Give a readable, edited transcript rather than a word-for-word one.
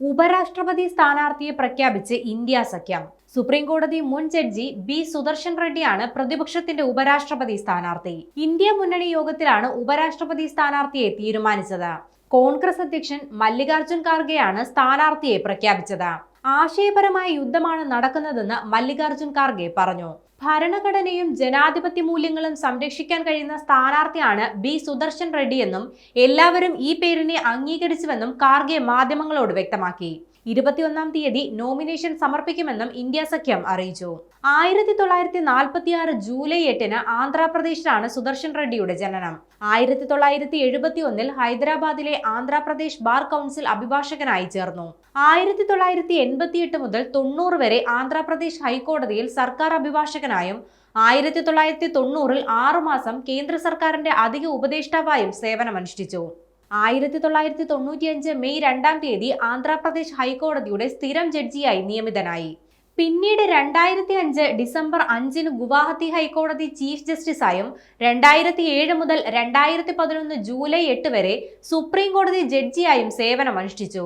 ഉപരാഷ്ട്രപതി സ്ഥാനാർത്ഥിയെ പ്രഖ്യാപിച്ച് ഇന്ത്യ സഖ്യം. സുപ്രീം കോടതി മുൻ ജഡ്ജി ബി സുദർശൻ റെഡ്ഡിയാണ് പ്രതിപക്ഷത്തിന്റെ ഉപരാഷ്ട്രപതി സ്ഥാനാർത്ഥി. ഇന്ത്യ മുന്നണി യോഗത്തിലാണ് ഉപരാഷ്ട്രപതി സ്ഥാനാർത്ഥിയെ തീരുമാനിച്ചത്. കോൺഗ്രസ് അധ്യക്ഷൻ മല്ലികാർജുൻ ഖാർഗെയാണ് സ്ഥാനാർത്ഥിയെ പ്രഖ്യാപിച്ചത്. ആശയപരമായ യുദ്ധമാണ് നടക്കുന്നതെന്ന് മല്ലികാർജുൻ ഖാർഗെ പറഞ്ഞു. ഭരണഘടനയും ജനാധിപത്യ മൂല്യങ്ങളും സംരക്ഷിക്കാൻ കഴിയുന്ന സ്ഥാനാർത്ഥിയാണ് ബി സുദർശൻ റെഡ്ഡിയെന്നും എല്ലാവരും ഈ പേരിനെ അംഗീകരിച്ചുവെന്നും ഖാർഗെ മാധ്യമങ്ങളോട് വ്യക്തമാക്കി. 21-ാം തീയതി നോമിനേഷൻ സമർപ്പിക്കുമെന്നും ഇന്ത്യ സഖ്യം അറിയിച്ചു. 1946 ജൂലൈ 8-ന് ആന്ധ്രാപ്രദേശിലാണ് സുദർശൻ റെഡ്ഡിയുടെ ജനനം. 1971-ൽ ഹൈദരാബാദിലെ ആന്ധ്രാപ്രദേശ് ബാർ കൗൺസിൽ അഭിഭാഷകനായി ചേർന്നു. 1988 മുതൽ 90 വരെ ആന്ധ്രാപ്രദേശ് ഹൈക്കോടതിയിൽ സർക്കാർ അഭിഭാഷകനായും 1990-ൽ 6 മാസം കേന്ദ്ര സർക്കാരിന്റെ അധിക ഉപദേഷ്ടാവായും സേവനമനുഷ്ഠിച്ചു. 1995 മെയ് 2-ാം തീയതി ആന്ധ്രാപ്രദേശ് ഹൈക്കോടതിയുടെ സ്ഥിരം ജഡ്ജിയായി നിയമിതനായി. പിന്നീട് 2005 ഡിസംബർ 5-ന് ഗുവാഹത്തി ഹൈക്കോടതി ചീഫ് ജസ്റ്റിസായും 2007 മുതൽ 2011 ജൂലൈ 8 വരെ സുപ്രീം കോടതി ജഡ്ജിയായും സേവനമനുഷ്ഠിച്ചു.